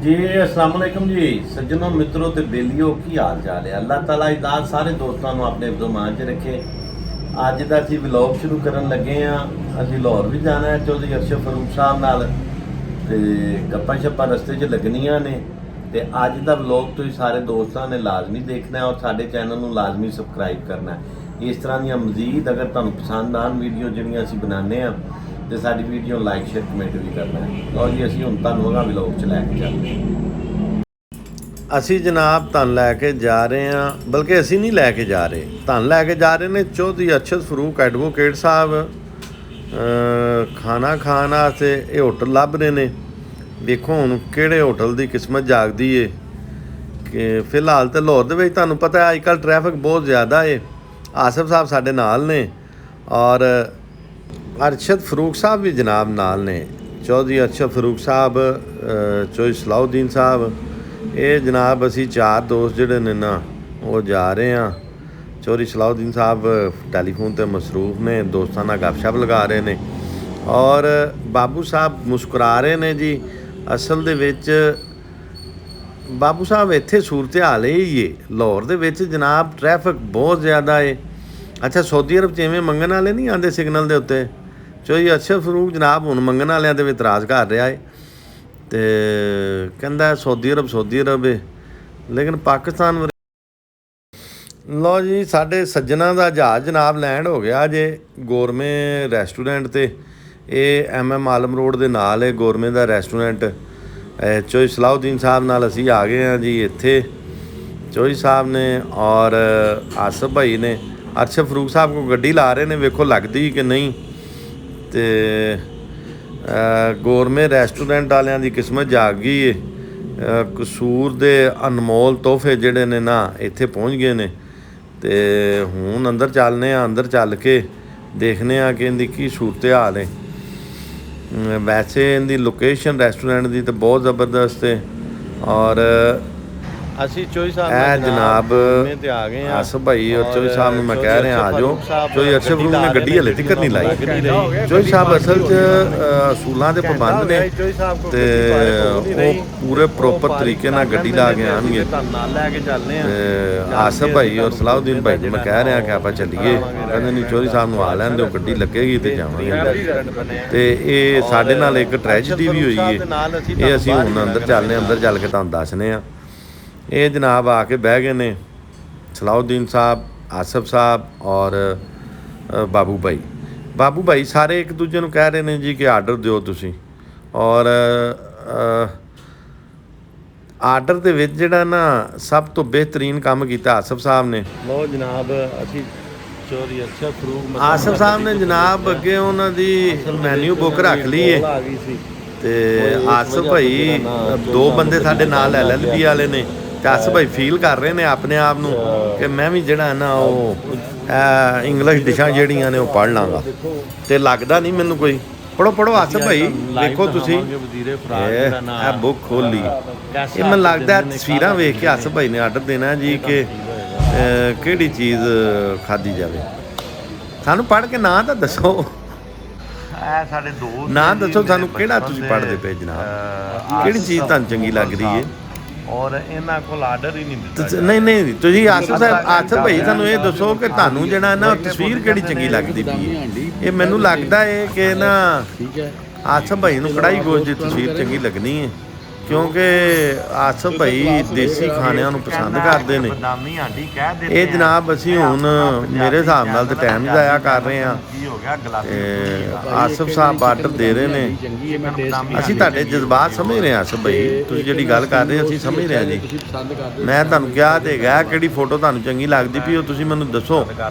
जी अस्सलाम वालेकुम जी सज्जनों मित्रों ते बेलियो की हाल चाल है। अल्लाह ताला इदात सारे दोस्तों ਨੂੰ ਆਪਣੇ मान च रखे। ਅੱਜ ਦਾ ਅਸੀਂ ਵਲੌਗ ਸ਼ੁਰੂ ਕਰਨ ਲੱਗੇ ਆ। ਅਸੀਂ ਲਾਹੌਰ ਵੀ ਜਾਣਾ ਹੈ ਚੌਧਰੀ ਅਰਸ਼ਦ ਫਰੂਕ ਸਾਹਿਬ ਨਾਲ ਤੇ ਗੱਪਾਂ ਛੱਪਾਂ ਰਸਤੇ 'ਚ ਲੱਗਣੀਆਂ ਨੇ ਤੇ ਅੱਜ ਦਾ ਵਲੌਗ ਤੁਸੀਂ ਸਾਰੇ ਦੋਸਤਾਂ ਨੇ ਲਾਜ਼ਮੀ ਦੇਖਣਾ ਹੈ ਔਰ ਸਾਡੇ ਚੈਨਲ ਨੂੰ ਲਾਜ਼ਮੀ ਸਬਸਕ੍ਰਾਈਬ ਕਰਨਾ ਹੈ। ਇਸ ਤਰ੍ਹਾਂ ਦੀਆਂ ਮਜ਼ੀਦ ਅਗਰ ਤੁਹਾਨੂੰ ਪਸੰਦ ਆਉਣ ਵੀਡੀਓ ਜਿਹੜੀਆਂ ਅਸੀਂ ਬਣਾਉਂਦੇ ਆ ਤੇ ਸਾਡੀ ਵੀਡੀਓ ਲਾਈਕ ਸ਼ੇਅਰ ਕਮੈਂਟ ਵੀ ਕਰਨਾ ਹੈ। ਲਓ ਜੀ ਅਸੀਂ ਹੁਣ ਤੁਹਾਨੂੰ ਉਹਦਾ ਵਲੌਗ 'ਚ ਲੈ ਕੇ ਚੱਲਦੇ ਹਾਂ। ਅਸੀਂ ਜਨਾਬ ਤੁਹਾਨੂੰ ਲੈ ਕੇ ਜਾ ਰਹੇ ਹਾਂ, ਬਲਕਿ ਅਸੀਂ ਨਹੀਂ ਲੈ ਕੇ ਜਾ ਰਹੇ, ਤੁਹਾਨੂੰ ਲੈ ਕੇ ਜਾ ਰਹੇ ਨੇ ਚੌਧਰੀ ਅਰਸ਼ਦ ਫਰੂਕ ਐਡਵੋਕੇਟ ਸਾਹਿਬ ਖਾਣਾ ਖਾਣ ਵਾਸਤੇ। ਇਹ ਹੋਟਲ ਲੱਭ ਰਹੇ ਨੇ, ਵੇਖੋ ਹੁਣ ਕਿਹੜੇ ਹੋਟਲ ਦੀ ਕਿਸਮਤ ਜਾਗਦੀ ਏ। ਕਿ ਫਿਲਹਾਲ ਤਾਂ ਲਾਹੌਰ ਦੇ ਵਿੱਚ ਤੁਹਾਨੂੰ ਪਤਾ ਅੱਜ ਕੱਲ੍ਹ ਟ੍ਰੈਫਿਕ ਬਹੁਤ ਜ਼ਿਆਦਾ ਏ। ਆਸਿਫ ਸਾਹਿਬ ਸਾਡੇ ਨਾਲ ਨੇ ਔਰ ਅਰਸ਼ਦ ਫਰੂਕ ਸਾਹਿਬ ਵੀ ਜਨਾਬ ਨਾਲ ਨੇ। ਚੌਧਰੀ ਅਰਸ਼ਦ ਫਰੂਕ ਸਾਹਿਬ, ਚੌਧਰੀ ਸਲਾਉਦੀਨ ਸਾਹਿਬ, ਇਹ ਜਨਾਬ ਅਸੀਂ ਚਾਰ ਦੋਸਤ ਜਿਹੜੇ ਨੇ ਨਾ ਉਹ ਜਾ ਰਹੇ ਹਾਂ। ਚੌਧਰੀ ਸਲਾਉਦੀਨ ਸਾਹਿਬ ਟੈਲੀਫੋਨ 'ਤੇ ਮਸਰੂਫ ਨੇ, ਦੋਸਤਾਂ ਨਾਲ ਗੱਪਸ਼ਪ ਲਗਾ ਰਹੇ ਨੇ ਔਰ ਬਾਬੂ ਸਾਹਿਬ ਮੁਸਕਰਾ ਰਹੇ ਨੇ ਜੀ। ਅਸਲ ਦੇ ਵਿੱਚ ਬਾਬੂ ਸਾਹਿਬ ਇੱਥੇ ਸੂਰਤ ਹਾਲ ਇਹ ਹੀ ਹੈ ਲਾਹੌਰ ਦੇ ਵਿੱਚ ਜਨਾਬ, ਟ੍ਰੈਫਿਕ ਬਹੁਤ ਜ਼ਿਆਦਾ ਹੈ। ਅੱਛਾ ਸਾਊਦੀ ਅਰਬ 'ਚ ਇਵੇਂ ਮੰਗਣ ਵਾਲੇ ਨਹੀਂ ਆਉਂਦੇ ਸਿਗਨਲ ਦੇ ਉੱਤੇ। ਚੌਧਰੀ ਅਰਸ਼ਦ ਫਰੂਕ ਜਨਾਬ ਹੁਣ ਮੰਗਣ ਵਾਲਿਆਂ ਦੇ ਵੀ ਇਤਰਾਜ਼ ਕਰ ਰਿਹਾ ਹੈ ਤੇ ਕਹਿੰਦਾ ਸਾਊਦੀ ਅਰਬ ਹੈ, ਲੇਕਿਨ ਪਾਕਿਸਤਾਨ। ਲਓ ਜੀ ਸਾਡੇ ਸੱਜਣਾ ਦਾ ਜਹਾਜ਼ ਜਨਾਬ ਲੈਂਡ ਹੋ ਗਿਆ ਜੇ ਗੋਰਮੇ ਰੈਸਟੋਰੈਂਟ 'ਤੇ। ਇਹ MM ਆਲਮ ਰੋਡ ਦੇ ਨਾਲ ਹੈ ਗੋਰਮੇ ਦਾ ਰੈਸਟੋਰੈਂਟ। ਚੌਧਰੀ ਸਲਾਉਦੀਨ ਸਾਹਿਬ ਨਾਲ ਅਸੀਂ ਆ ਗਏ ਹਾਂ ਜੀ ਇੱਥੇ। ਚੌਧਰੀ ਸਾਹਿਬ ਨੇ ਔਰ ਆਸਿਫ ਭਾਈ ਨੇ ਅਰਸ਼ਦ ਫਰੂਕ ਸਾਹਿਬ ਕੋਲ ਗੱਡੀ ਲਾ ਰਹੇ ਨੇ, ਵੇਖੋ ਲੱਗਦੀ ਕਿ ਨਹੀਂ। ਤੇ ਗੋਰਮੇ ਰੈਸਟੋਰੈਂਟ ਵਾਲਿਆਂ ਦੀ ਕਿਸਮਤ ਜਾਗ ਗਈ ਏ। ਕਸੂਰ ਦੇ ਅਨਮੋਲ ਤੋਹਫੇ ਜਿਹੜੇ ਨੇ ਨਾ ਇੱਥੇ ਪਹੁੰਚ ਗਏ ਨੇ ਤੇ ਹੁਣ ਅੰਦਰ ਚੱਲਨੇ ਆ। ਅੰਦਰ ਚੱਲ ਕੇ ਦੇਖਦੇ ਆ ਕਿ ਇਹਦੀ ਕੀ ਸੂਰਤ ਹਾਲ ਹੈ। ਵੈਸੇ ਇਹਦੀ ਲੋਕੇਸ਼ਨ ਰੈਸਟੋਰੈਂਟ ਦੀ ਤਾਂ ਬਹੁਤ ਜ਼ਬਰਦਸਤ ਹੈ ਔਰ ਅਸੀਂ ਚੌਧਰੀ ਸਾਹਿਬ ਜਨਾਬ ਤੇ ਆ ਗਏ ਆ। ਆਸਿਫ ਭਾਈ ਔਰ ਚੌਧਰੀ ਸਾਹਿਬ ਨੂੰ ਮੈਂ ਕਹਿ ਰਿਹਾ ਆ ਜਾਓ। ਚੌਧਰੀ ਅਰਸ਼ਦ ਫਰੂਕ ਨੇ ਗੱਡੀ ਹਲੇ ਤੱਕ ਨਹੀਂ ਲਾਈ। ਚੌਧਰੀ ਸਾਹਿਬ ਅਸਲ 'ਚ ਅਸੂਲਾਂ ਦੇ ਪਾਬੰਦ ਨੇ ਤੇ ਉਹ ਪੂਰੇ ਪ੍ਰੋਪਰ ਤਰੀਕੇ ਨਾਲ ਗੱਡੀ ਲਾ ਕੇ ਆਉਣਗੇ। ਆਸਿਫ ਭਾਈ ਔਰ ਸਲਾਉਦੀਨ ਭਾਈ ਮੈਂ ਕਹਿ ਰਿਹਾ ਕਿ ਆਪਾਂ ਚੱਲੀਏ, ਕਹਿੰਦੇ ਨਹੀਂ ਚੌਧਰੀ ਸਾਹਿਬ ਨੂੰ ਆ ਲੈਣ ਦਿਓ, ਗੱਡੀ ਲੱਗੇਗੀ ਤੇ ਜਾਵਾਂਗੇ। ਤੇ ਇਹ ਸਾਡੇ ਨਾਲ ਇੱਕ ਟ੍ਰੈਜਡੀ ਵੀ ਹੋਈ ਹੈ, ਇਹ ਅਸੀਂ ਹੁਣ ਅੰਦਰ ਚੱਲਦੇ ਹਾਂ। ਅੰਦਰ ਚੱਲ ਕੇ ਤੁਹਾਨੂੰ ਦੱਸਦੇ ਹਾਂ। ਇਹ ਜਨਾਬ ਆ ਕੇ ਬਹਿ ਗਏ ਨੇ ਸਲਾਉਦੀਨ ਸਾਹਿਬ, ਆਸਿਫ ਸਾਹਿਬ ਔਰ ਬਾਬੂ ਭਾਈ ਸਾਰੇ ਇੱਕ ਦੂਜੇ ਨੂੰ ਕਹਿ ਰਹੇ ਨੇ ਜੀ ਕਿ ਆਰਡਰ ਦਿਓ ਤੁਸੀਂ। ਔਰ ਆਰਡਰ ਦੇ ਵਿੱਚ ਜਿਹੜਾ ਨਾ ਸਭ ਤੋਂ ਬਿਹਤਰੀਨ ਕੰਮ ਕੀਤਾ ਆਸਿਫ ਸਾਹਿਬ ਨੇ। ਲਓ ਜਨਾਬ ਅਸੀਂ ਚੌਧਰੀ ਅਰਸ਼ਦ ਫਰੂਕ ਆਸਿਫ ਸਾਹਿਬ ਨੇ ਜਨਾਬ ਅੱਗੇ ਉਹਨਾਂ ਦੀ ਮੈਨਿਊ ਬੁੱਕ ਰੱਖ ਲਈ ਹੈ ਤੇ ਆਸਿਫ ਭਾਈ ਦੋ ਬੰਦੇ ਸਾਡੇ ਨਾਲ LLB ਵਾਲੇ ਨੇ ਤੇ ਆਸਿਫ ਭਾਈ ਫੀਲ ਕਰ ਰਹੇ ਨੇ ਆਪਣੇ ਆਪ ਨੂੰ ਕਿ ਮੈਂ ਵੀ ਜਿਹੜਾ ਨਾ ਉਹ ਇੰਗਲਿਸ਼ ਡਿਸ਼ਾਂ ਜਿਹੜੀਆਂ ਨੇ ਉਹ ਪੜ੍ਹ ਲਾਂਗਾ ਤੇ ਲੱਗਦਾ ਨਹੀਂ ਮੈਨੂੰ ਕੋਈ। ਪੜੋ ਆਸਿਫ ਭਾਈ, ਵੇਖੋ ਤੁਸੀਂ ਇਹ ਬੁੱਕ ਖੋਲੀ, ਇਹ ਮੈਨੂੰ ਲੱਗਦਾ ਤਸਵੀਰਾਂ ਵੇਖ ਕੇ ਆਸਿਫ ਭਾਈ ਨੇ ਆਰਡਰ ਦੇਣਾ ਜੀ ਕਿ ਕਿਹੜੀ ਚੀਜ਼ ਖਾਧੀ ਜਾਵੇ। ਸਾਨੂੰ ਪੜ੍ਹ ਕੇ ਨਾਂ ਤਾਂ ਦੱਸੋ, ਸਾਡੇ ਦੋਸਤ ਨਾਂ ਦੱਸੋ ਸਾਨੂੰ, ਕਿਹੜਾ ਤੁਸੀਂ ਪੜ੍ਹਦੇ ਪਏ ਜਨਾਬ, ਕਿਹੜੀ ਚੀਜ਼ ਤੁਹਾਨੂੰ ਚੰਗੀ ਲੱਗ ਰਹੀ ਹੈ। ਔਰ ਇਹਨਾਂ ਕੋਲ ਆਰਡਰ ਹੀ ਨਹੀਂ ਦਿੱਤਾ। ਨਹੀਂ ਤੁਸੀਂ ਆਸਿਫ ਭਾਈ ਸਾਨੂੰ ਇਹ ਦੱਸੋ ਕਿ ਤੁਹਾਨੂੰ ਜਿਹੜਾ ਨਾ ਤਸਵੀਰ ਕਿਹੜੀ ਚੰਗੀ ਲੱਗਦੀ ਪਈ ਹੈ। ਇਹ ਮੈਨੂੰ ਲੱਗਦਾ ਹੈ ਕਿ ਨਾ ਆਸਿਫ ਭਾਈ ਨੂੰ ਕੜਾਈ ਗੋਸ਼ਤ ਦੀ ਤਸਵੀਰ ਚੰਗੀ ਲੱਗਣੀ ਹੈ ਕਿਉਂਕਿ ਆਸਿਫ ਭਾਈ ਦੇਸੀ ਖਾਣਿਆਂ ਨੂੰ ਪਸੰਦ ਕਰਦੇ ਨੇ। ਇਹ ਜਨਾਬ ਅਸੀਂ ਹੁਣ ਮੇਰੇ ਹਿਸਾਬ ਨਾਲ ਤਾਂ ਟਾਈਮ ਜ਼ਾਇਆ ਕਰ ਰਹੇ ਹਾਂ। ਆਸਿਫ ਸਾਹਿਬ ਆਰਡਰ ਦੇ ਰਹੇ ਨੇ, ਅਸੀਂ ਤੁਹਾਡੇ ਜਜ਼ਬਾਤ ਸਮਝ ਰਹੇ ਹਾਂ। ਆਸਿਫ ਭਾਈ ਤੁਸੀਂ ਜਿਹੜੀ ਗੱਲ ਕਰ ਰਹੇ ਅਸੀਂ ਸਮਝ ਰਹੇ ਹਾਂ ਜੀ। ਮੈਂ ਤੁਹਾਨੂੰ ਕਿਹਾ ਤੇ ਹੈਗਾ ਕਿਹੜੀ ਫੋਟੋ ਤੁਹਾਨੂੰ ਚੰਗੀ ਲੱਗਦੀ ਪਈ ਉਹ ਤੁਸੀਂ ਮੈਨੂੰ ਦੱਸੋ।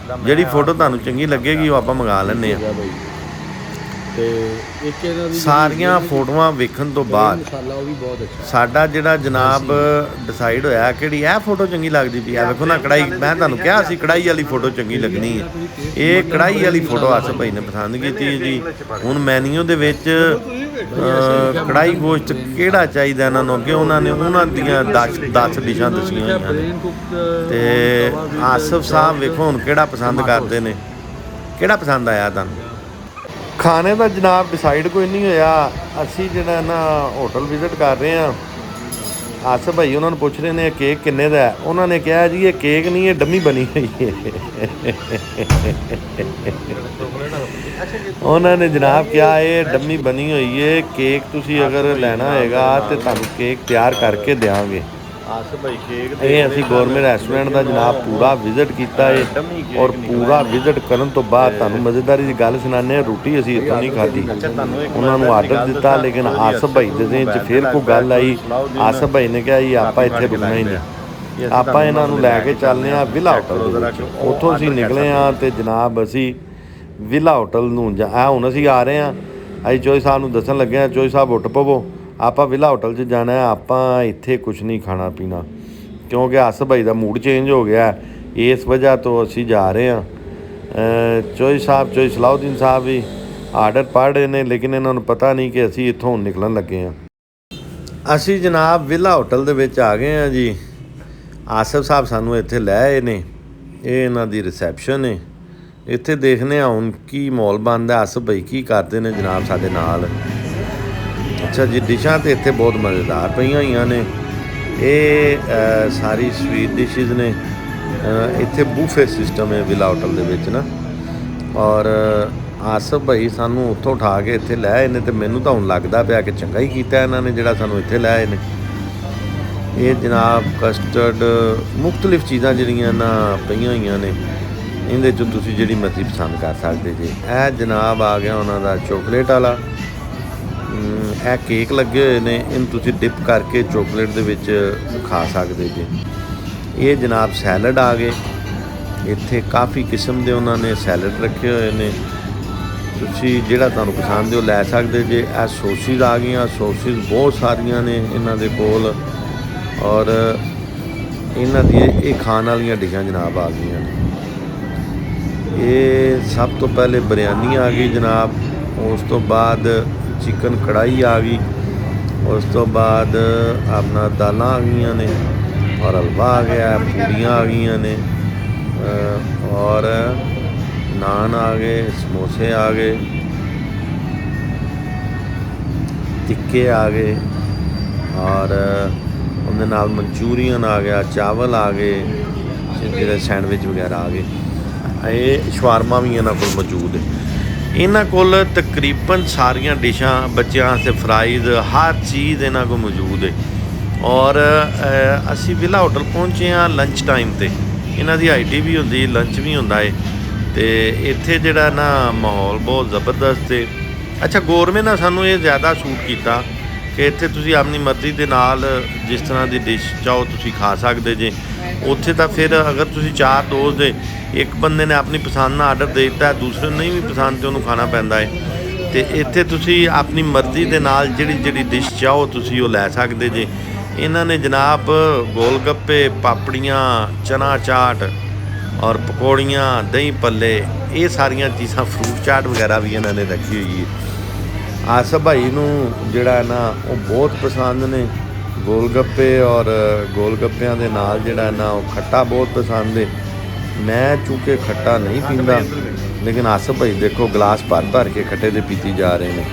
ਜਿਹੜੀ ਫੋਟੋ ਤੁਹਾਨੂੰ ਚੰਗੀ ਲੱਗੇਗੀ ਉਹ ਆਪਾਂ ਮੰਗਾ ਲੈਂਦੇ ਹਾਂ। ਤੇ ਇੱਕ ਇਹਨਾਂ ਦੀ ਸਾਰੀਆਂ ਫੋਟੋਆਂ ਵੇਖਣ ਤੋਂ ਬਾਅਦ ਸਾਡਾ ਜਿਹੜਾ ਜਨਾਬ ਡਿਸਾਈਡ ਹੋਇਆ ਕਿਹੜੀ ਇਹ ਫੋਟੋ ਚੰਗੀ ਲੱਗਦੀ ਪਈ ਆ। ਵੇਖੋ ਨਾ ਕੜਾਈ, ਮੈਂ ਤੁਹਾਨੂੰ ਕਿਹਾ ਸੀ ਕੜਾਈ ਵਾਲੀ ਫੋਟੋ ਚੰਗੀ ਲੱਗਣੀ ਹੈ। ਇਹ ਕੜਾਈ ਵਾਲੀ ਫੋਟੋ ਆਸਿਫ ਭਾਈ ਨੇ ਪਸੰਦ ਕੀਤੀ ਜੀ। ਹੁਣ ਮੈਨਿਊ ਦੇ ਵਿੱਚ ਕੜਾਈ ਗੋਸ਼ਤ ਕਿਹੜਾ ਚਾਹੀਦਾ ਇਹਨਾਂ ਨੂੰ, ਅੱਗੇ ਉਹਨਾਂ ਨੇ ਉਹਨਾਂ ਦੀਆਂ 10 ਡਿਸ਼ਾਂ ਦੱਸੀਆਂ ਹੋਈਆਂ ਨੇ ਤੇ ਆਸਿਫ ਸਾਹਿਬ ਵੇਖੋ ਹੁਣ ਕਿਹੜਾ ਪਸੰਦ ਕਰਦੇ ਨੇ, ਕਿਹੜਾ ਪਸੰਦ ਆਇਆ ਤੁਹਾਨੂੰ। ਖਾਣੇ ਦਾ ਜਨਾਬ ਡਿਸਾਈਡ ਕੋਈ ਨਹੀਂ ਹੋਇਆ। ਅਸੀਂ ਜਿਹੜਾ ਨਾ ਹੋਟਲ ਵਿਜ਼ਿਟ ਕਰ ਰਹੇ ਹਾਂ ਆਸਫ ਭਾਈ ਉਹਨਾਂ ਨੂੰ ਪੁੱਛ ਰਹੇ ਨੇ ਕੇਕ ਕਿੰਨੇ ਦਾ ਹੈ। ਉਹਨਾਂ ਨੇ ਕਿਹਾ ਜੀ ਇਹ ਕੇਕ ਨਹੀਂ, ਇਹ ਡੰਮੀ ਬਣੀ ਹੋਈ ਹੈ। ਉਹਨਾਂ ਨੇ ਜਨਾਬ ਕਿਹਾ ਇਹ ਡੰਮੀ ਬਣੀ ਹੋਈ ਹੈ, ਕੇਕ ਤੁਸੀਂ ਅਗਰ ਲੈਣਾ ਹੋਏਗਾ ਤੇ ਤੁਹਾਨੂੰ ਕੇਕ ਤਿਆਰ ਕਰਕੇ ਦੇਵਾਂਗੇ। ਆਸਫ ਭਾਈ ਕੇਕ ਇਹ ਅਸੀਂ ਗੌਰਮੈਂਟ ਰੈਸਟੋਰੈਂਟ ਦਾ ਜਨਾਬ ਪੂਰਾ ਵਿਜ਼ਿਟ ਕੀਤਾ ਹੈ ਔਰ ਪੂਰਾ ਵਿਜ਼ਿਟ ਕਰਨ ਤੋਂ ਬਾਅਦ ਤੁਹਾਨੂੰ ਮਜ਼ੇਦਾਰੀ ਦੀ ਗੱਲ ਸੁਣਾਉਂਦੇ ਹਾਂ। ਰੋਟੀ ਅਸੀਂ ਇੱਥੋਂ ਨਹੀਂ ਖਾਧੀ, ਉਹਨਾਂ ਨੂੰ ਆਰਡਰ ਦਿੱਤਾ, ਲੇਕਿਨ ਆਸਫ ਭਾਈ ਦੇ ਦਿਨ 'ਚ ਫਿਰ ਕੋਈ ਗੱਲ ਆਈ। ਆਸਫ ਭਾਈ ਨੇ ਕਿਹਾ ਜੀ ਆਪਾਂ ਇੱਥੇ ਰੁਕਣਾ ਹੀ ਨਹੀਂ, ਆਪਾਂ ਇਹਨਾਂ ਨੂੰ ਲੈ ਕੇ ਚੱਲਦੇ ਹਾਂ ਵਿਲਾ ਹੋਟਲ ਦੇ ਵਿੱਚ। ਉੱਥੋਂ ਅਸੀਂ ਨਿਕਲੇ ਹਾਂ ਅਤੇ ਜਨਾਬ ਅਸੀਂ ਵਿਲਾ ਹੋਟਲ ਨੂੰ ਹੁਣ ਅਸੀਂ ਆ ਰਹੇ ਹਾਂ। ਅਸੀਂ ਚੋਈ ਸਾਹਿਬ ਨੂੰ ਦੱਸਣ ਲੱਗੇ ਹਾਂ, ਚੋਈ ਸਾਹਿਬ ਉੱਠ ਪਵੋ, ਆਪਾਂ ਵਿਲਾ ਹੋਟਲ 'ਚ ਜਾਣਾ ਹੈ, ਆਪਾਂ ਇੱਥੇ ਕੁਛ ਨਹੀਂ ਖਾਣਾ ਪੀਣਾ, ਕਿਉਂਕਿ ਆਸਫ ਭਾਈ ਦਾ ਮੂਡ ਚੇਂਜ ਹੋ ਗਿਆ। ਇਸ ਵਜ੍ਹਾ ਤੋਂ ਅਸੀਂ ਜਾ ਰਹੇ ਹਾਂ। ਚੋਈ ਸਲਾਉਦੀਨ ਸਾਹਿਬ ਵੀ ਆਰਡਰ ਪੜ੍ਹ ਰਹੇ ਨੇ, ਲੇਕਿਨ ਇਹਨਾਂ ਨੂੰ ਪਤਾ ਨਹੀਂ ਕਿ ਅਸੀਂ ਇੱਥੋਂ ਨਿਕਲਣ ਲੱਗੇ ਹਾਂ। ਅਸੀਂ ਜਨਾਬ ਵਿਲਾ ਹੋਟਲ ਦੇ ਵਿੱਚ ਆ ਗਏ ਹਾਂ ਜੀ। ਆਸਫ ਸਾਹਿਬ ਸਾਨੂੰ ਇੱਥੇ ਲੈ ਆਏ ਨੇ, ਇਹ ਇਹਨਾਂ ਦੀ ਰਿਸੈਪਸ਼ਨ ਹੈ। ਇੱਥੇ ਦੇਖਦੇ ਹਾਂ ਹੁਣ ਕੀ ਮਾਹੌਲ ਬਣਦਾ, ਆਸਫ ਭਾਈ ਕੀ ਕਰਦੇ ਨੇ ਜਨਾਬ ਸਾਡੇ ਨਾਲ। ਅੱਛਾ ਜੀ, ਡਿਸ਼ਾਂ ਤਾਂ ਇੱਥੇ ਬਹੁਤ ਮਜ਼ੇਦਾਰ ਪਈਆਂ ਹੋਈਆਂ ਨੇ। ਇਹ ਸਾਰੀ ਸਵੀਟ ਡਿਸ਼ਿਜ਼ ਨੇ। ਇੱਥੇ ਬੂਫੇ ਸਿਸਟਮ ਹੈ ਵਿਲਾ ਹੋਟਲ ਦੇ ਵਿੱਚ ਨਾ। ਔਰ ਆਸਫ ਭਾਈ ਸਾਨੂੰ ਉੱਥੋਂ ਉਠਾ ਕੇ ਇੱਥੇ ਲੈ ਆਏ ਨੇ, ਅਤੇ ਮੈਨੂੰ ਤਾਂ ਹੁਣ ਲੱਗਦਾ ਪਿਆ ਕਿ ਚੰਗਾ ਹੀ ਕੀਤਾ ਇਹਨਾਂ ਨੇ ਜਿਹੜਾ ਸਾਨੂੰ ਇੱਥੇ ਲੈ ਆਏ ਨੇ। ਇਹ ਜਨਾਬ ਕਸਟਰਡ ਮੁਖਤਲਿਫ ਚੀਜ਼ਾਂ ਜਿਹੜੀਆਂ ਨਾ ਪਈਆਂ ਹੋਈਆਂ ਨੇ, ਇਹਦੇ 'ਚੋਂ ਤੁਸੀਂ ਜਿਹੜੀ ਮਰਜ਼ੀ ਪਸੰਦ ਕਰ ਸਕਦੇ ਜੀ। ਇਹ ਜਨਾਬ ਆ ਗਿਆ ਉਹਨਾਂ ਦਾ ਚੋਕਲੇਟ ਵਾਲਾ। ਇਹ ਕੇਕ ਲੱਗੇ ਹੋਏ ਨੇ, ਇਹਨੂੰ ਤੁਸੀਂ ਡਿਪ ਕਰਕੇ ਚੋਕਲੇਟ ਦੇ ਵਿੱਚ ਖਾ ਸਕਦੇ ਜੀ। ਇਹ ਜਨਾਬ ਸੈਲਡ ਆ ਗਏ। ਇੱਥੇ ਕਾਫੀ ਕਿਸਮ ਦੇ ਉਹਨਾਂ ਨੇ ਸੈਲਡ ਰੱਖੇ ਹੋਏ ਨੇ, ਤੁਸੀਂ ਜਿਹੜਾ ਤੁਹਾਨੂੰ ਪਸੰਦ ਹੈ ਉਹ ਲੈ ਸਕਦੇ ਜੇ। ਇਹ ਸੋਸਿਸ ਆ ਗਈਆਂ, ਸੋਸਿਸ ਬਹੁਤ ਸਾਰੀਆਂ ਨੇ ਇਹਨਾਂ ਦੇ ਕੋਲ। ਔਰ ਇਹਨਾਂ ਦੀਆਂ ਇਹ ਖਾਣ ਵਾਲੀਆਂ ਡਿਸ਼ਾਂ ਜਨਾਬ ਆ ਗਈਆਂ ਨੇ। ਇਹ ਸਭ ਤੋਂ ਪਹਿਲੇ ਬਿਰਿਆਨੀ ਆ ਗਈ ਜਨਾਬ, ਉਸ ਤੋਂ ਬਾਅਦ ਚਿਕਨ ਕੜਾਈ ਆ ਗਈ, ਉਸ ਤੋਂ ਬਾਅਦ ਆਪਣਾ ਦਾਲਾਂ ਆ ਗਈਆਂ ਨੇ, ਔਰ ਹਲਵਾ ਆ ਗਿਆ, ਪੂੜੀਆਂ ਆ ਗਈਆਂ ਨੇ, ਔਰ ਨਾਨ ਆ ਗਏ, ਸਮੋਸੇ ਆ ਗਏ, ਟਿੱਕੇ ਆ ਗਏ, ਔਰ ਉਹਦੇ ਨਾਲ ਮਨਚੂਰੀਅਨ ਆ ਗਿਆ, ਚਾਵਲ ਆ ਗਏ, ਜਿਹੜੇ ਸੈਂਡਵਿਚ ਵਗੈਰਾ ਆ ਗਏ। ਇਹ ਸ਼ਵਾਰਮਾ ਵੀ ਇਹਨਾਂ ਕੋਲ ਮੌਜੂਦ ਹੈ। ਇਹਨਾਂ ਕੋਲ ਤਕਰੀਬਨ ਸਾਰੀਆਂ ਡਿਸ਼ਾਂ, ਬੱਚਿਆਂ ਵਾਸਤੇ ਫਰਾਈਜ਼, ਹਰ ਚੀਜ਼ ਇਹਨਾਂ ਕੋਲ ਮੌਜੂਦ ਹੈ। ਔਰ ਅਸੀਂ ਵਿਲਾ ਹੋਟਲ ਪਹੁੰਚੇ ਹਾਂ ਲੰਚ ਟਾਈਮ 'ਤੇ। ਇਹਨਾਂ ਦੀ ਆਈਟੀ ਵੀ ਹੁੰਦੀ, ਲੰਚ ਵੀ ਹੁੰਦਾ ਹੈ। ਅਤੇ ਇੱਥੇ ਜਿਹੜਾ ਨਾ ਮਾਹੌਲ ਬਹੁਤ ਜ਼ਬਰਦਸਤ ਹੈ। ਅੱਛਾ, ਗੌਰਮੈਂਟ ਨੇ ਸਾਨੂੰ ਇਹ ਜ਼ਿਆਦਾ ਸੂਟ ਕੀਤਾ ਕਿ ਇੱਥੇ ਤੁਸੀਂ ਆਪਣੀ ਮਰਜ਼ੀ ਦੇ ਨਾਲ ਜਿਸ ਤਰ੍ਹਾਂ ਦੀ ਡਿਸ਼ ਚਾਹੋ ਤੁਸੀਂ ਖਾ ਸਕਦੇ ਜੇ। ਉੱਥੇ ਤਾਂ ਫਿਰ ਅਗਰ ਤੁਸੀਂ 4 ਦੋਸਤ ਦੇ, ਇੱਕ ਬੰਦੇ ਨੇ ਆਪਣੀ ਪਸੰਦ ਨਾਲ ਆਰਡਰ ਦੇ ਦਿੱਤਾ, ਦੂਸਰੇ ਨੂੰ ਨਹੀਂ ਵੀ ਪਸੰਦ ਤੇ ਉਹਨੂੰ ਖਾਣਾ ਪੈਂਦਾ ਹੈ। ਅਤੇ ਇੱਥੇ ਤੁਸੀਂ ਆਪਣੀ ਮਰਜ਼ੀ ਦੇ ਨਾਲ ਜਿਹੜੀ ਡਿਸ਼ ਚਾਹੋ ਤੁਸੀਂ ਉਹ ਲੈ ਸਕਦੇ ਜੇ। ਇਹਨਾਂ ਨੇ ਜਨਾਬ ਗੋਲ ਗੱਪੇ, ਪਾਪੜੀਆਂ, ਚਨਾ ਚਾਟ ਔਰ ਪਕੌੜੀਆਂ, ਦਹੀਂ ਭੱਲੇ, ਇਹ ਸਾਰੀਆਂ ਚੀਜ਼ਾਂ, ਫਰੂਟ ਚਾਟ ਵਗੈਰਾ ਵੀ ਇਹਨਾਂ ਨੇ ਰੱਖੀ ਹੋਈ ਹੈ। ਆਸਫ ਭਾਈ ਨੂੰ ਜਿਹੜਾ ਨਾ ਉਹ ਬਹੁਤ ਪਸੰਦ ਨੇ ਗੋਲ ਗੱਪੇ, ਔਰ ਗੋਲ ਗੱਪਿਆਂ ਦੇ ਨਾਲ ਜਿਹੜਾ ਨਾ ਉਹ ਖੱਟਾ ਬਹੁਤ ਪਸੰਦ ਹੈ। ਮੈਂ ਚੂँਕਿ ਖੱਟਾ ਨਹੀਂ ਪੀਂਦਾ, ਲੇਕਿਨ ਆਸਫ ਭਾਈ ਦੇਖੋ ਗਲਾਸ ਭਰ ਭਰ ਕੇ ਖੱਟੇ ਦੇ ਪੀਤੀ ਜਾ ਰਹੇ ਨੇ।